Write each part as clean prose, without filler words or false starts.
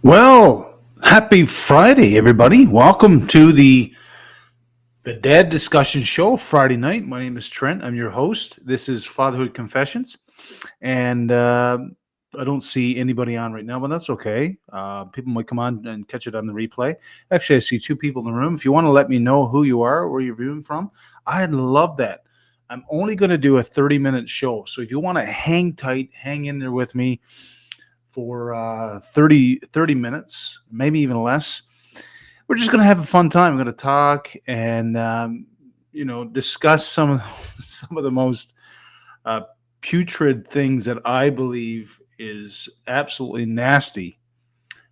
Well, happy Friday, everybody. Welcome to the Dad Discussion Show Friday night. My name is Trent. I'm your host. This is Fatherhood Confessions, and I don't see anybody on right now, but that's okay. People might come on and catch it on the replay. Actually, I see two people in the room. If you want to let me know who you are, where you're viewing from, I'd love that. I'm only going to do a 30-minute show, so if you want to hang tight, hang in there with me for 30 minutes, maybe even less. We're just going to have a fun time. We're going to talk and, discuss some of some of the most uh, putrid things that I believe is absolutely nasty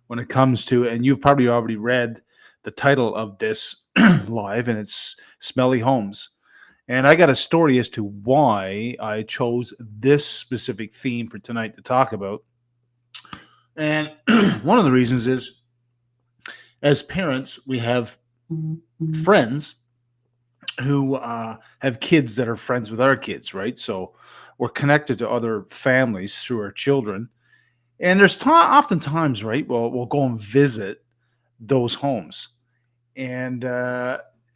when it comes to, and you've probably already read the title of this live, and it's Smelly Homes. And I got a story as to why I chose this specific theme for tonight to talk about. And one of the reasons is, as parents, we have friends who have kids that are friends with our kids, right? So we're connected to other families through our children. And there's oftentimes, right? We'll go and visit those homes, and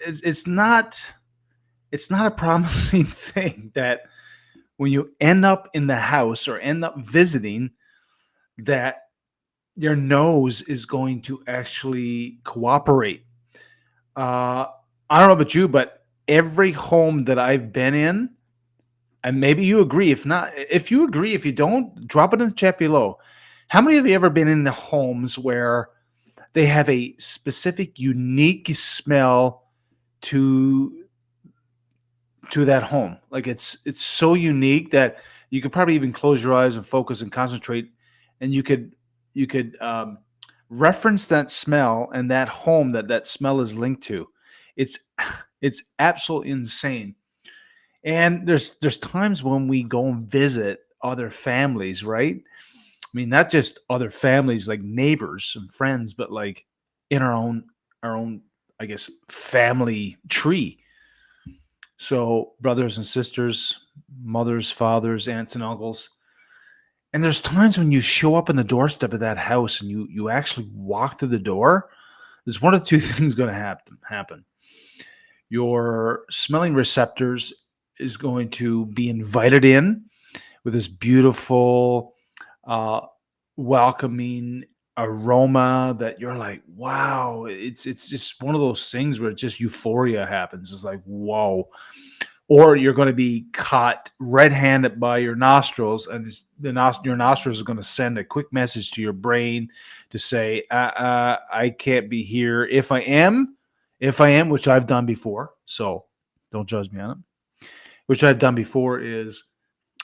it's not a promising thing that when you end up in the house or end up visiting, that your nose is going to actually cooperate. Uh, I don't know about you, but every home that I've been in, and maybe you agree. If not, if you agree, if you don't, drop it in the chat below. How many of you ever been in the homes where they have a specific, unique smell to that home? Like it's so unique that you could probably even close your eyes and focus and concentrate, and you could reference that smell and that home that smell is linked to. It's it's absolutely insane. And there's times when we go and visit other families, right? I mean, not just other families like neighbors and friends, but like in our own, I guess, family tree. So brothers and sisters, mothers, fathers, aunts and uncles. And there's times when you show up in the doorstep of that house and you actually walk through the door. There's one of two things going to happen. Your smelling receptors is going to be invited in with this beautiful, uh, welcoming aroma that you're like, wow, it's just one of those things where just euphoria happens. It's like, whoa. Or you're going to be caught red-handed by your nostrils, and your nostrils are going to send a quick message to your brain to say, I can't be here. If I am, which I've done before, so don't judge me on it. Which I've done before is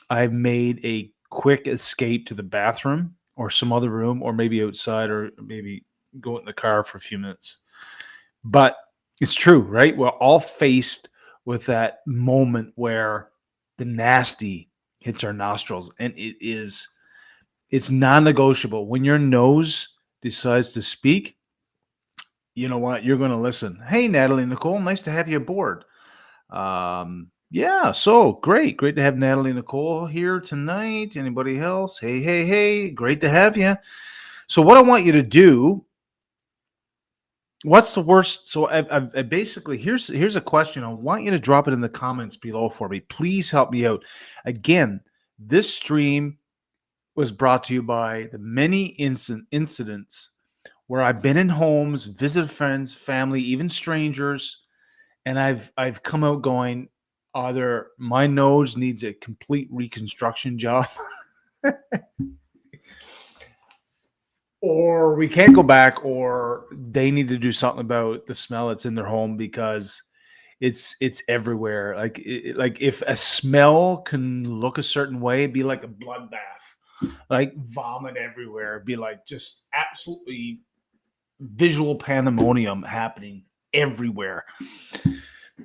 I've made a quick escape to the bathroom or some other room, or maybe outside, or maybe go in the car for a few minutes. But it's true, right? We're all faced with that moment where the nasty hits our nostrils, and it's non-negotiable. When your nose decides to speak, you know what? You're going to listen. Hey, Natalie Nicole, nice to have you aboard. Yeah, so great to have Natalie Nicole here tonight. Anybody else? Hey, great to have you. So what I want you to do, what's the worst? So I basically, here's a question. I want you to drop it in the comments below for me. Please help me out. Again, this stream was brought to you by the many incidents where I've been in homes, visited friends, family, even strangers, and I've come out going, either my nose needs a complete reconstruction job, or we can't go back, or they need to do something about the smell that's in their home, because it's everywhere. Like if a smell can look a certain way, it'd be like a bloodbath, like vomit everywhere. It'd be like just absolutely visual pandemonium happening everywhere.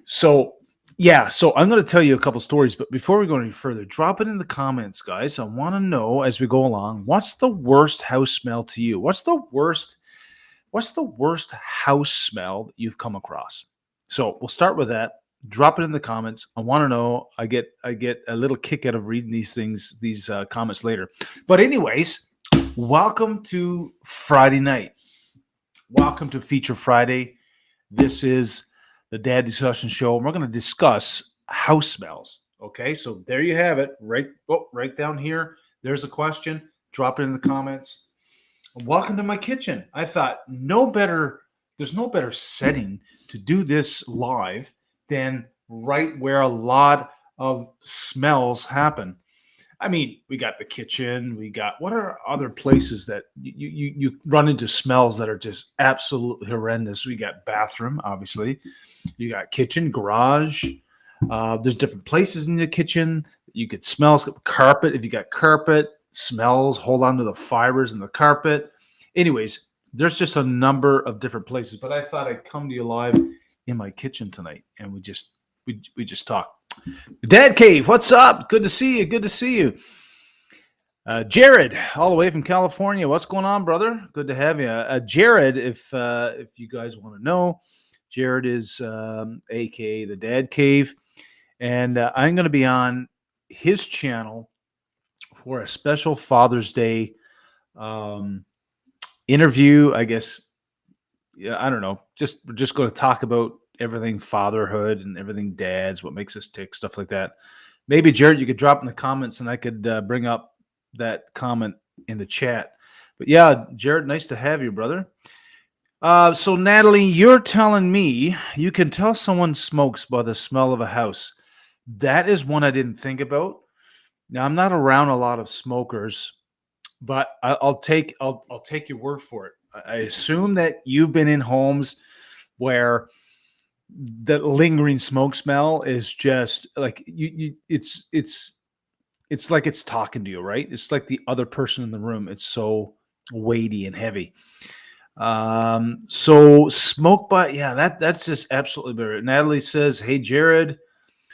So yeah, so I'm going to tell you a couple stories, but before we go any further, drop it in the comments, guys. I want to know, as we go along, what's the worst house smell to you? What's the worst house smell that you've come across? So we'll start with that. Drop it in the comments. I want to know. I get a little kick out of reading these things, these comments later. But anyways, Welcome to Friday night. Welcome to Feature Friday. This is the Dad Discussion Show, and we're going to discuss house smells. Okay, so there you have it. Right down here. There's a question. Drop it in the comments. Welcome to my kitchen. I thought there's no better setting to do this live than right where a lot of smells happen. I mean, we got the kitchen. We got what are other places that you run into smells that are just absolutely horrendous? We got bathroom, obviously. You got kitchen, garage. There's different places in the kitchen. You could smell carpet. If you got carpet, smells. Hold on to the fibers in the carpet. Anyways, there's just a number of different places. But I thought I'd come to you live in my kitchen tonight, and we just talk. Dad Cave, what's up? Good to see you. Good to see you. Jared, all the way from California. What's going on, brother? Good to have you. Jared, if you guys want to know, Jared is aka the Dad Cave, and I'm going to be on his channel for a special Father's Day interview. I guess, yeah, I don't know. We're just going to talk about everything fatherhood and everything dads, what makes us tick, stuff like that. Maybe Jared, you could drop in the comments and I could bring up that comment in the chat. But yeah, Jared, nice to have you, brother. So Natalie, you're telling me you can tell someone smokes by the smell of a house. That is one I didn't think about. Now I'm not around a lot of smokers, but I'll take your word for it. I assume that you've been in homes where the lingering smoke smell is just like it's like it's talking to you, right? It's like the other person in the room. It's so weighty and heavy. So smoke, but yeah, that's just absolutely better. Natalie says, "Hey Jared,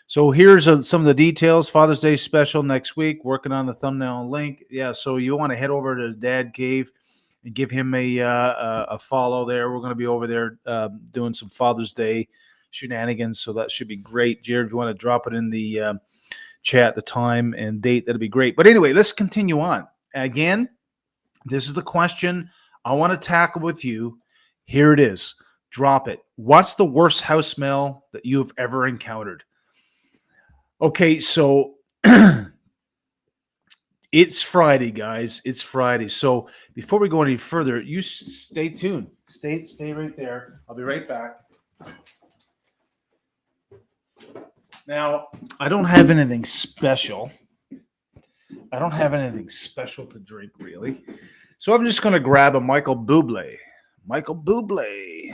so here's some of the details. Father's Day special next week. Working on the thumbnail and link. Yeah, so you want to head over to Dad Cave and give him a follow there. We're going to be over there doing some Father's Day shenanigans, so that should be great. Jared, if you want to drop it in the chat, the time and date, that'll be great. But anyway, let's continue on. Again, this is the question I want to tackle with you. Here it is. Drop it. What's the worst house smell that you've ever encountered? Okay, so it's Friday, guys. It's Friday. So before we go any further, you stay tuned. Stay right there. I'll be right back. Now, I don't have anything special. I don't have anything special to drink, really. So I'm just going to grab a Michael Bublé. Michael Bublé.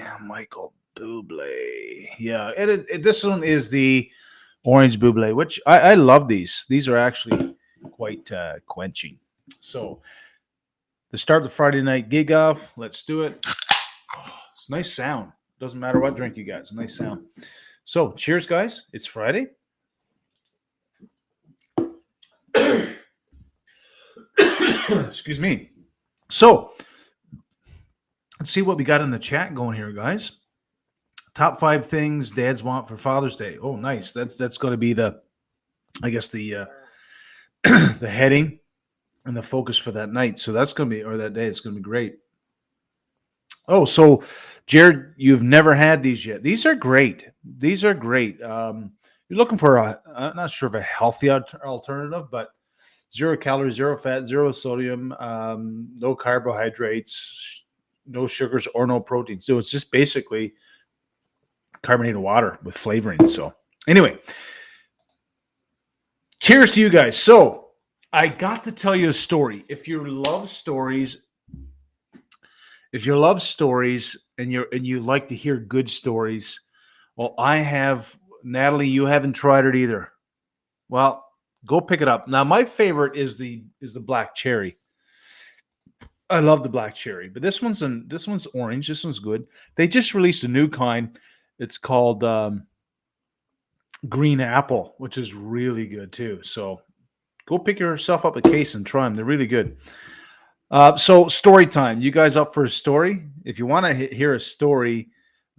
Yeah, this one is the Orange Bublé, which I love these. These are actually quite quenching. So to start the Friday night gig off, let's do it. Oh, it's a nice sound. Doesn't matter what drink you got. It's a nice sound. So cheers, guys. It's Friday. Excuse me. So let's see what we got in the chat going here, guys. Top 5 things dads want for Father's Day. Oh, nice. That's going to be the the heading and the focus for that night. So that's going to be, or that day, it's going to be great. Oh, so Jared, you've never had these yet. These are great. You're looking for I'm not sure of a healthy alternative, but 0 calories, 0 fat, 0 sodium, no carbohydrates, no sugars, or no protein. So it's just basically carbonated water with flavoring. So anyway, cheers to you guys. So I got to tell you a story. If you love stories and you like to hear good stories, well, I have. Natalie, you haven't tried it either. Well, go pick it up. Now, my favorite is the black cherry. I love the black cherry, but this one's orange. This one's good. They just released a new kind. It's called green apple, which is really good too. So go pick yourself up a case and try them. They're really good. So story time. You guys up for a story? If you want to hear a story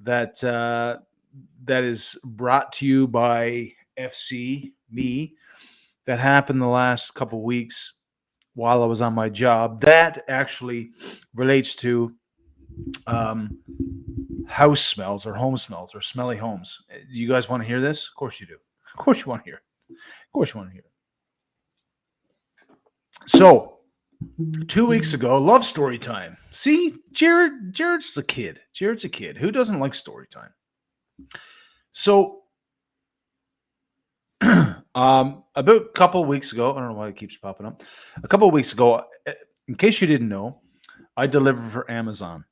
that is brought to you by FC me, that happened the last couple weeks. while I was on my job that actually relates to um, house smells or home smells or smelly homes. You guys want to hear this? Of course you do. Of course you want to hear it. Of course you want to hear it. So 2 weeks ago, love story time. See, Jared's a kid. Jared's a kid. Who doesn't like story time? So about a couple of weeks ago, I don't know why it keeps popping up. A couple of weeks ago, in case you didn't know, I deliver for Amazon.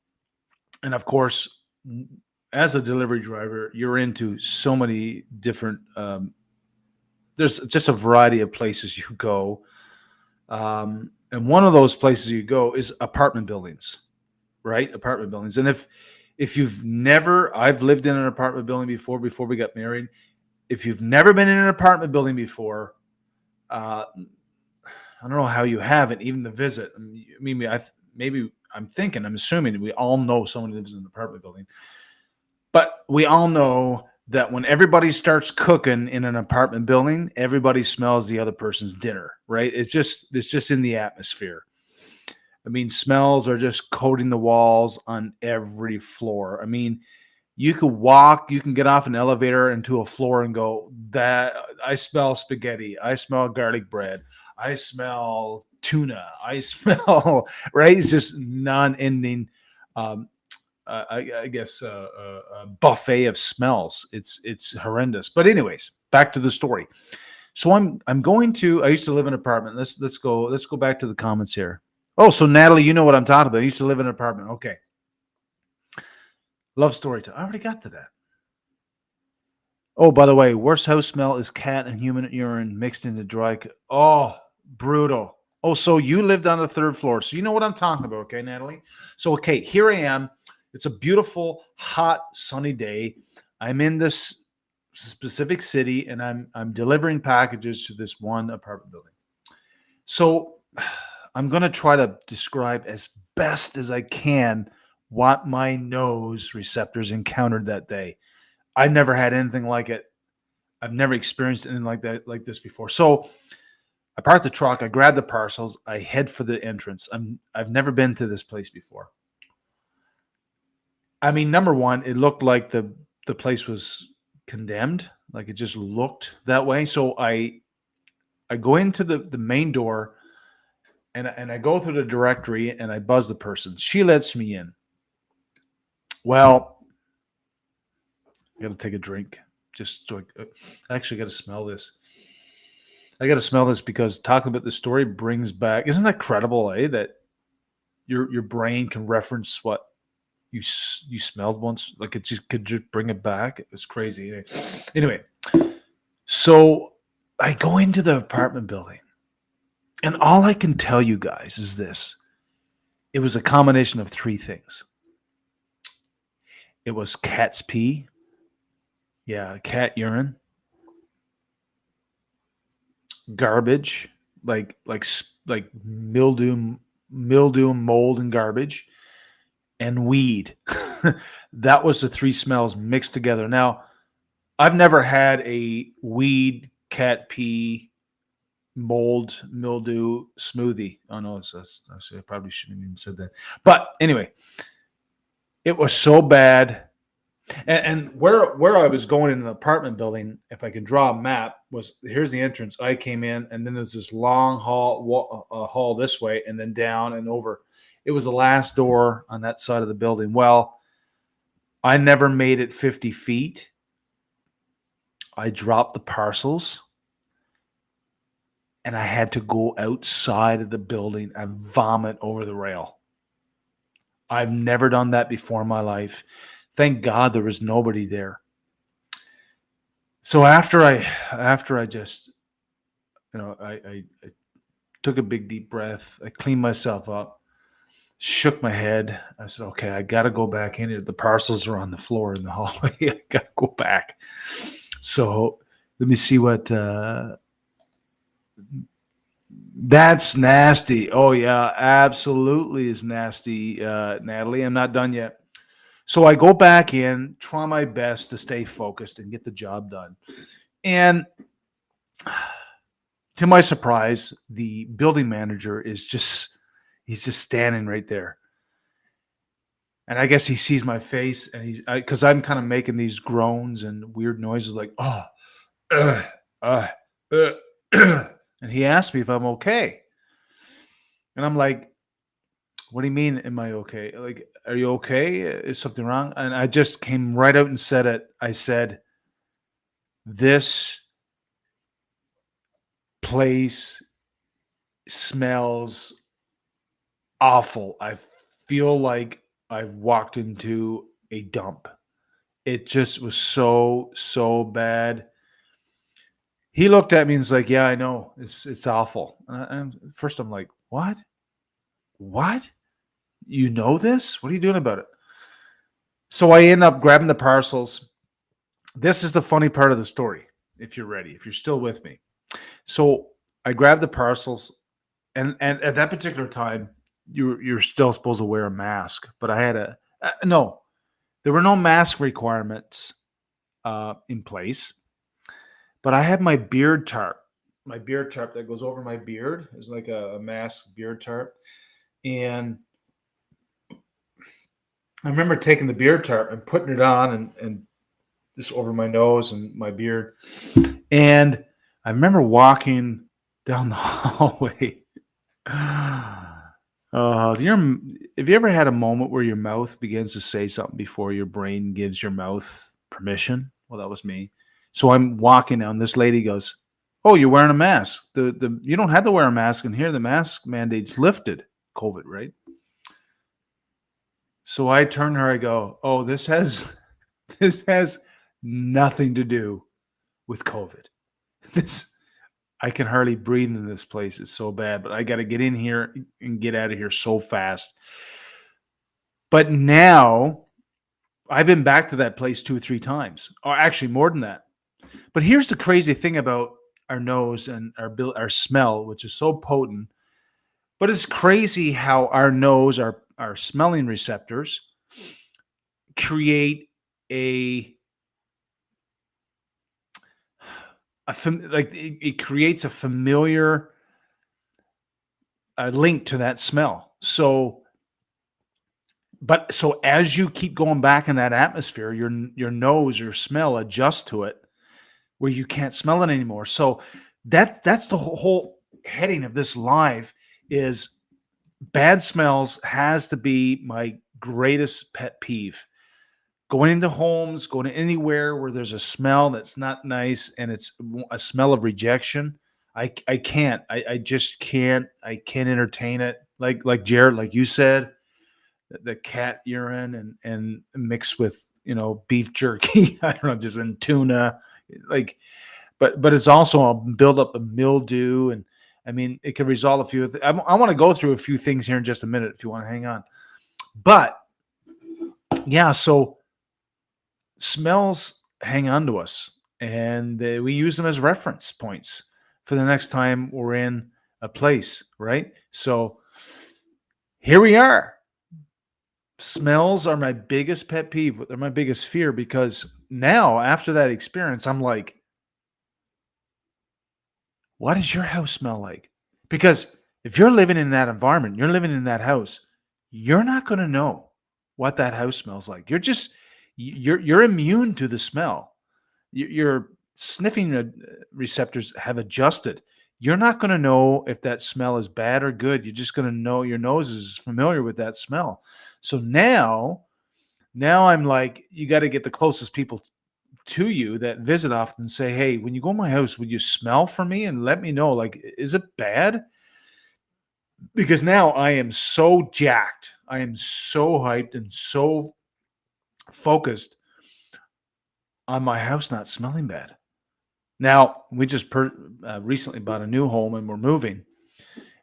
And of course, as a delivery driver, you're into so many different, there's just a variety of places you go. And one of those places you go is apartment buildings, right? Apartment buildings. And if you've never, I've lived in an apartment building before we got married. If you've never been in an apartment building before, I don't know how you haven't, even the visit. I mean, I'm assuming we all know someone who lives in an apartment building. But we all know that when everybody starts cooking in an apartment building, everybody smells the other person's dinner, right? It's just in the atmosphere. I mean, smells are just coating the walls on every floor. I mean, you can get off an elevator into a floor and go, that I smell spaghetti, I smell garlic bread, I smell tuna, I smell, right? It's just non-ending, I guess, a buffet of smells. It's horrendous. But anyways, back to the story. So I'm going to. I used to live in an apartment. Let's go back to the comments here. Oh, so Natalie, you know what I'm talking about. I used to live in an apartment. Okay. Love story time. I already got to that. Oh, by the way, worst house smell is cat and human urine mixed into dry. Oh, brutal. Oh, so you lived on the third floor. So you know what I'm talking about, okay, Natalie? So, okay, here I am. It's a beautiful, hot, sunny day. I'm in this specific city and I'm delivering packages to this one apartment building. So I'm going to try to describe as best as I can what my nose receptors encountered that day. I never had anything like it. I've never experienced anything like this before. So I park the truck, I grab the parcels, I head for the entrance. I've never been to this place before. I mean, number one, it looked like the place was condemned. Like it just looked that way. So I go into the main door and I go through the directory and I buzz the person. She lets me in. Well, I got to take a drink. Just so I actually got to smell this. I got to smell this because talking about the story brings back. Isn't that credible, that your brain can reference what you smelled once? Like it just could just bring it back. It was crazy. Anyway, so I go into the apartment building, and all I can tell you guys is this: it was a combination of three things. It was cat's pee, yeah, cat urine, garbage, like mildew, mold, and garbage, and weed. That was the three smells mixed together. Now, I've never had a weed, cat pee, mold, mildew smoothie. Oh no, I probably shouldn't have even said that. But anyway, it was so bad. And where I was going in the apartment building, if I can draw a map, was here's the entrance. I came in, and then there's this long hall this way, and then down and over. It was the last door on that side of the building. Well, I never made it 50 feet. I dropped the parcels, and I had to go outside of the building and vomit over the rail. I've never done that before in my life. Thank God there was nobody there. So after I just, I took a big deep breath. I cleaned myself up, shook my head. I said, okay, I got to go back in here. The parcels are on the floor in the hallway. I got to go back. So let me see what, that's nasty. Oh yeah, absolutely is nasty, Natalie. I'm not done yet. So I go back in, try my best to stay focused and get the job done. And To my surprise, the building manager is just he's just standing right there. And I guess he sees my face and because I'm kind of making these groans and weird noises like, oh, uh, uh, uh, and he asked me if I'm okay. And I'm like, what do you mean, am I okay? Like, are you okay? Is something wrong? And I just came right out and said it. I said, this place smells awful. I feel like I've walked into a dump. It just was so, so bad. He looked at me and was like, "Yeah, I know. It's awful." And first I'm like, "What? What? You know this? What are you doing about it?" So I end up grabbing the parcels. This is the funny part of the story, if you're ready, if you're still with me. So I grabbed the parcels, and at that particular time, you're still supposed to wear a mask, but I had no. There were no mask requirements in place, but I had my beard tarp. My beard tarp that goes over my beard is like a mask beard tarp, and I remember taking the beard tarp and putting it on and just over my nose and my beard. And I remember walking down the hallway. Have you ever had a moment where your mouth begins to say something before your brain gives your mouth permission? Well, that was me. So I'm walking down. This lady goes, "Oh, you're wearing a mask. The you don't have to wear a mask in here. The mask mandate's lifted. COVID, right?" So I turn to her. I go, "Oh, this has this has nothing to do with COVID. This I can hardly breathe in this place. It's so bad, but I got to get in here and get out of here so fast." But now I've been back to that place 2 or 3 times, or actually more than that. But here's the crazy thing about our nose and our smell, which is so potent. But it's crazy how our nose, our smelling receptors, create a like it creates a familiar link to that smell. So as you keep going back in that atmosphere, your nose, your smell adjusts to it, where you can't smell it anymore. So that's the whole heading of this live is bad smells has to be my greatest pet peeve. Going into homes, going anywhere where there's a smell that's not nice and it's a smell of rejection. I can't. I just can't. I can't entertain it. Like Jared, like you said, the cat urine and mixed with beef jerky. I don't know, just in tuna, like. But it's also a buildup of mildew, and I mean it can result a few. I want to go through a few things here in just a minute if you want to hang on. But yeah, so smells hang on to us, and we use them as reference points for the next time we're in a place, right? So here we are. Smells are my biggest pet peeve. They're my biggest fear because now, after that experience, I'm like, what does your house smell like? Because if you're living in that environment, you're living in that house, you're not going to know what that house smells like. You're immune to the smell. Your sniffing receptors have adjusted. You're not going to know if that smell is bad or good. You're just going to know your nose is familiar with that smell. So now I'm like, you got to get the closest people to you that visit often and say, "Hey, when you go to my house, would you smell for me and let me know? Like, is it bad?" Because now I am so jacked. I am so hyped and so focused on my house not smelling bad. Now, we just recently bought a new home and we're moving.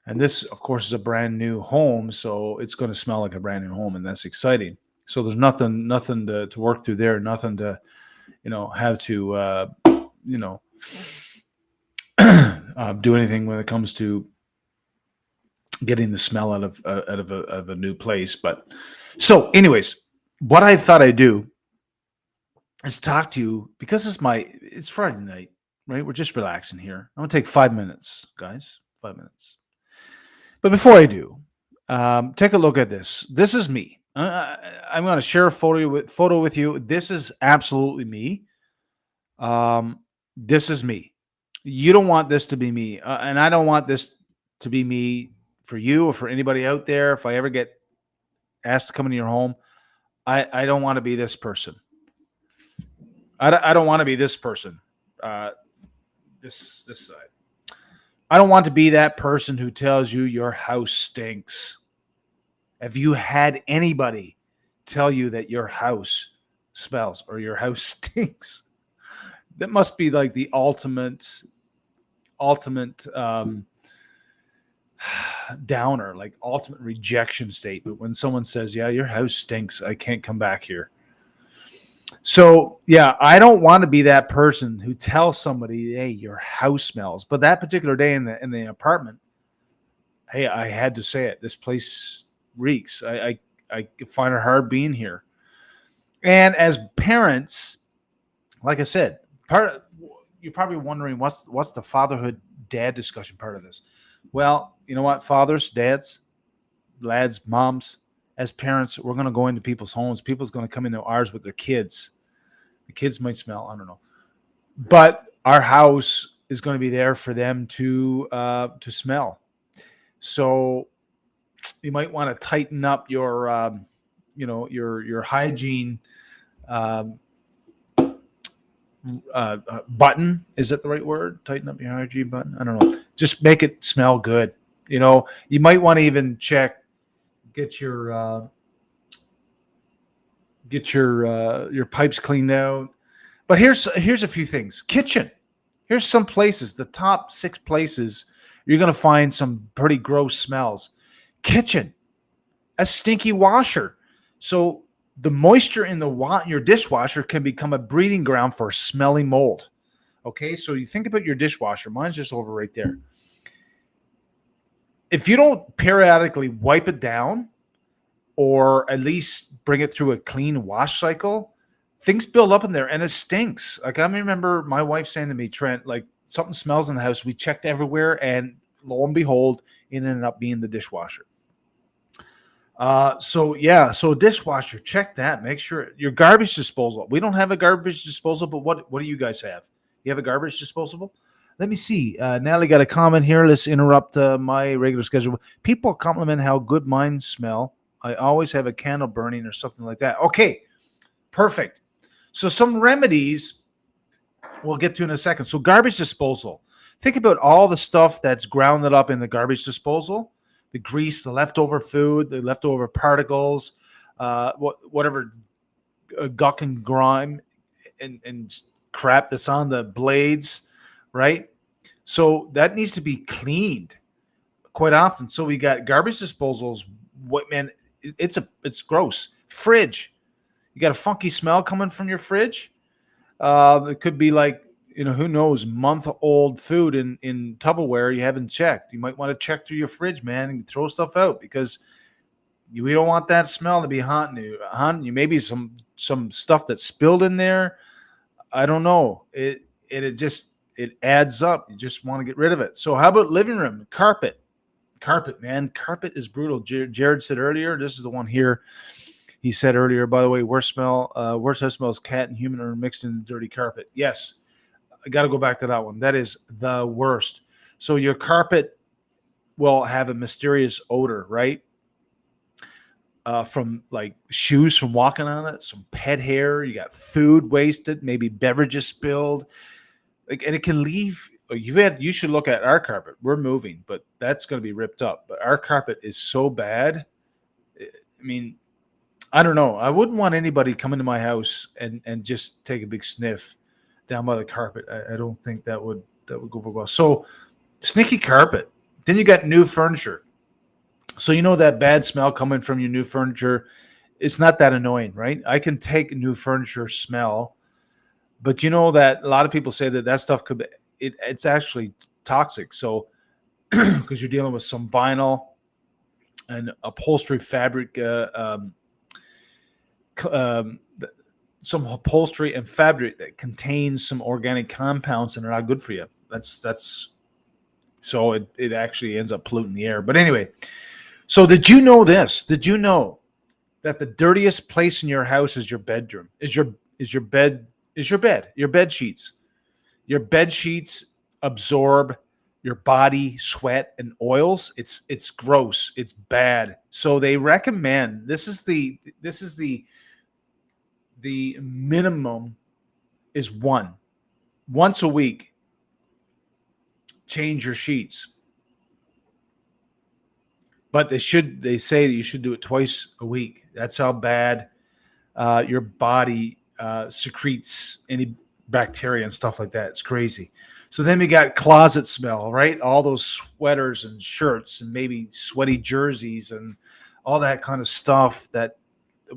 And this, of course, is a brand new home. So it's going to smell like a brand new home. And that's exciting. So there's nothing to work through there, nothing to, have to, do anything when it comes to getting the smell out of a new place. But so, anyways, what I thought I'd do is talk to you because it's Friday night, right? We're just relaxing here. I'm gonna take 5 minutes, guys. 5 minutes. But before I do, take a look at this. This is me. I'm going to share a photo with you. This is absolutely me. This is me. You don't want this to be me, and I don't want this to be me for you or for anybody out there. If I ever get asked to come into your home, I don't want to be this person. I don't want to be this person. Uh, this side. I don't want to be that person who tells you your house stinks. Have you had anybody tell you that your house smells or your house stinks? That must be like the ultimate downer, like ultimate rejection statement when someone says, "Yeah, your house stinks. I can't come back here." So, yeah, I don't want to be that person who tells somebody, "Hey, your house smells." But that particular day in the apartment, hey, I had to say it. This place reeks. I find it hard being here. And as parents, like I said, you're probably wondering what's the fatherhood dad discussion part of this. Well, you know what, fathers, dads, lads, moms, as parents, we're going to go into people's homes. People's going to come into ours with their kids. The kids might smell, I don't know, but our house is going to be there for them to smell. So you might want to tighten up your your hygiene um, button. Is that the right word? Tighten up your hygiene button. I don't know. Just make it smell good. You might want to even get your pipes cleaned out. But here's a few things. Kitchen. Here's some places. The top 6 places you're going to find some pretty gross smells. Kitchen, a stinky washer. So the moisture in your dishwasher can become a breeding ground for smelly mold. Okay, so you think about your dishwasher. Mine's just over right there. If you don't periodically wipe it down or at least bring it through a clean wash cycle, things build up in there and it stinks. Like, I remember my wife saying to me, "Trent, like, something smells in the house." We checked everywhere, and lo and behold, it ended up being the dishwasher. So dishwasher, check that. Make sure your garbage disposal. We don't have a garbage disposal, but what do you guys have? You have a garbage disposable? Let me see. Natalie got a comment here. Let's interrupt my regular schedule. People compliment how good mine smell. I always have a candle burning or something like that. Okay, perfect. So some remedies we'll get to in a second. So garbage disposal. Think about all the stuff that's grounded up in the garbage disposal. The grease, the leftover food, the leftover particles, whatever guck and grime and crap that's on the blades, right? So that needs to be cleaned quite often. So we got garbage disposals. What, man? It's gross. Fridge. You got a funky smell coming from your fridge. It could be like, who knows, month-old food in Tupperware you haven't checked. You might want to check through your fridge, man, and throw stuff out because we don't want that smell to be haunting you. Maybe some stuff that's spilled in there. I don't know. It adds up. You just want to get rid of it. So how about living room? Carpet, man. Carpet is brutal. Jared said earlier, this is the one here. He said earlier, by the way, worst house smells cat and human are mixed in the dirty carpet. Yes, I got to go back to that one. That is the worst. So your carpet will have a mysterious odor, right? From like shoes from walking on it, some pet hair. You got food wasted, maybe beverages spilled, and it can leave. You should look at our carpet. We're moving, but that's going to be ripped up. But our carpet is so bad. I mean, I don't know. I wouldn't want anybody coming to my house and just take a big sniff down by the carpet. I don't think that would go over well. So sneaky carpet. Then you got new furniture. So that bad smell coming from your new furniture, it's not that annoying, right? I can take new furniture smell, but that a lot of people say that stuff it's actually toxic. So because you're dealing with some vinyl and upholstery fabric some upholstery and fabric that contains some organic compounds and are not good for you. That's so it actually ends up polluting the air. But anyway, so did you know this? Did you know that the dirtiest place in your house is your bedroom? Your bed sheets. Your bed sheets absorb your body sweat and oils. It's gross. It's bad. So they recommend the minimum is once a week. Change your sheets. But they say that you should do it twice a week. That's how bad your body secretes any bacteria and stuff like that. It's crazy. So then we got closet smell, right? All those sweaters and shirts and maybe sweaty jerseys and all that kind of stuff that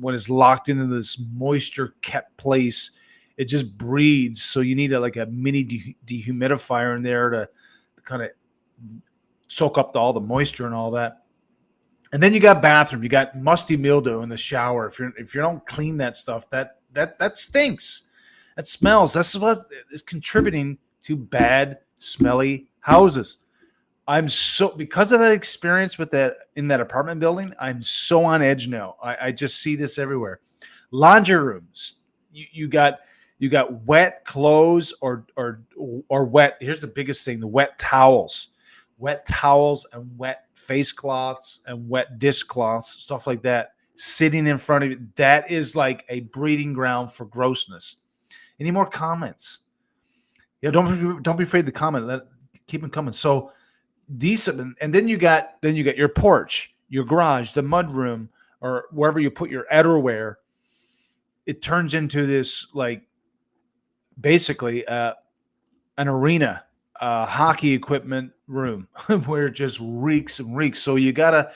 when it's locked into this moisture kept place, it just breeds. So you need like a mini dehumidifier in there to kind of soak up all the moisture and all that. And then you got bathroom. You got musty mildew in the shower. If you don't clean that stuff, that stinks. That smells. That's what is contributing to bad, smelly houses. I'm so because of that experience with that in that apartment building. I'm so on edge now. I just see this everywhere. Laundry rooms. You got wet clothes or wet. Here's the biggest thing: the wet towels and wet face cloths and wet dishcloths, stuff like that, sitting in front of you. That is like a breeding ground for grossness. Any more comments? Yeah, don't be afraid to comment. Keep them coming. So these, and then you got your porch, your garage, the mud room, or wherever you put your outerwear. It turns into this like basically an arena. Hockey equipment room where it just reeks and reeks. So you gotta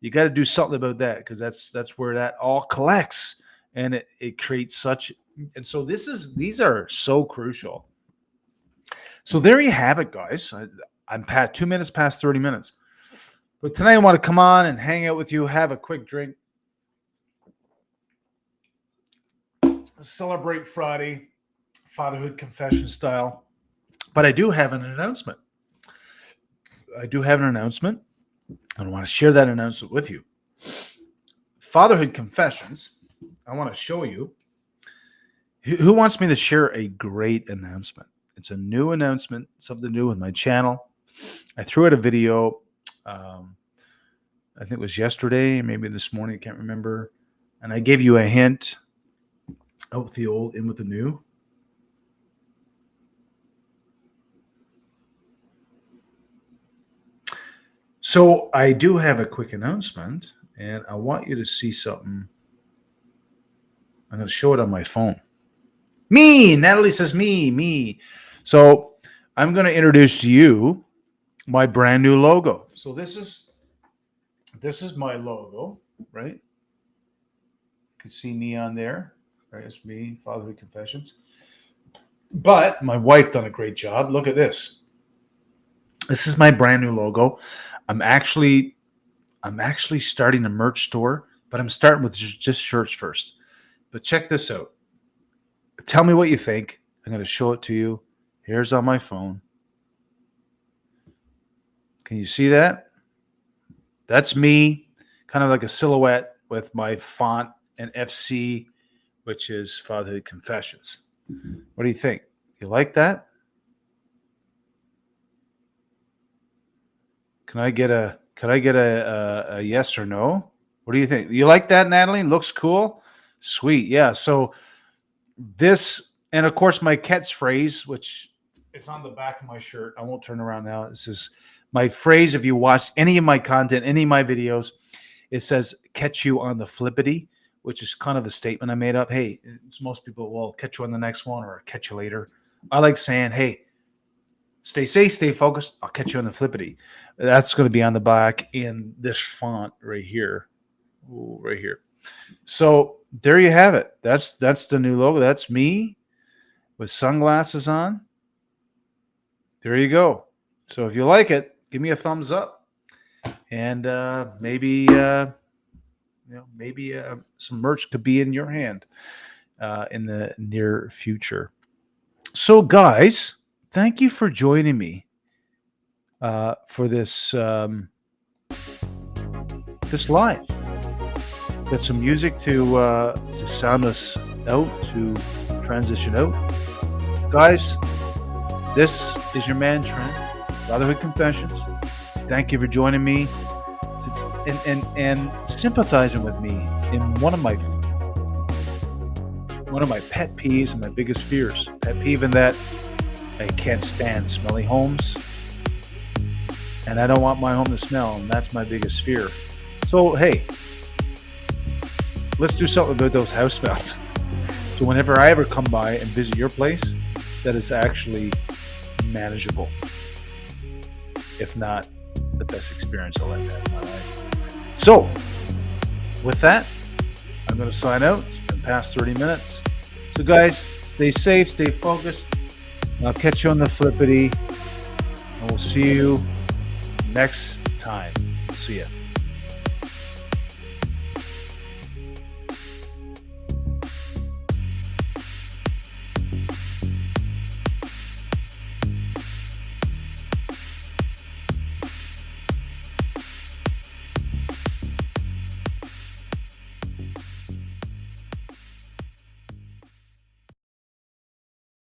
do something about that because that's where that all collects and it creates such. And so these are so crucial. So there you have it, guys. I'm 2 minutes past 30 minutes, but tonight I want to come on and hang out with you, have a quick drink, celebrate Friday, fatherhood confession style. But I do have an announcement. I want to share that announcement with you. Fatherhood Confessions. I want to show you. Who wants me to share a great announcement? It's a new announcement, something new with my channel. I threw out a video, I think it was yesterday, maybe this morning, I can't remember. And I gave you a hint. Out with the old, in with the new. So I do have a quick announcement, and I want you to see something. I'm going to show it on my phone. Me, Natalie says me. So I'm going to introduce to you my brand new logo. So this is my logo, right? You can see me on there. Right, it's me, Fatherhood Confessions. But my wife done a great job. Look at this. This is my brand new logo. I'm actually starting a merch store, but I'm starting with just shirts first. But check this out. Tell me what you think. I'm going to show it to you. Here's on my phone. Can you see that? That's me, kind of like a silhouette with my font and FC, which is Fatherhood Confessions. What do you think? You like that? Can I get a yes or no? What do you think? You like that, Natalie? Looks cool. Sweet. Yeah. So this, and of course my catchphrase, which is on the back of my shirt. I won't turn around now. This is my phrase. If you watch any of my content, any of my videos, it says catch you on the flippity, which is kind of a statement I made up. Hey, most people will catch you on the next one or catch you later. I like saying, hey, stay safe, stay focused. I'll catch you on the flippity. That's going to be on the back in this font right here. Ooh, right here. So there you have it. That's the new logo. That's me with sunglasses on. There you go. So if you like it, give me a thumbs up, and maybe some merch could be in your hand. in the near future. So, guys, thank you for joining me for this live. Got some music to sound us out, to transition out. Guys, this is your man Trent, Brotherhood Confessions. Thank you for joining me and sympathizing with me in one of my pet peeves and my biggest fears. Pet peeve in that I can't stand smelly homes, and I don't want my home to smell, and that's my biggest fear. So hey, let's do something about those house smells. So whenever I ever come by and visit your place, that is actually manageable, if not the best experience I'll ever have in my life. So with that, I'm going to sign out. It's been past 30 minutes. So guys, stay safe, stay focused. I'll catch you on the flippity, and we'll see you next time. See ya.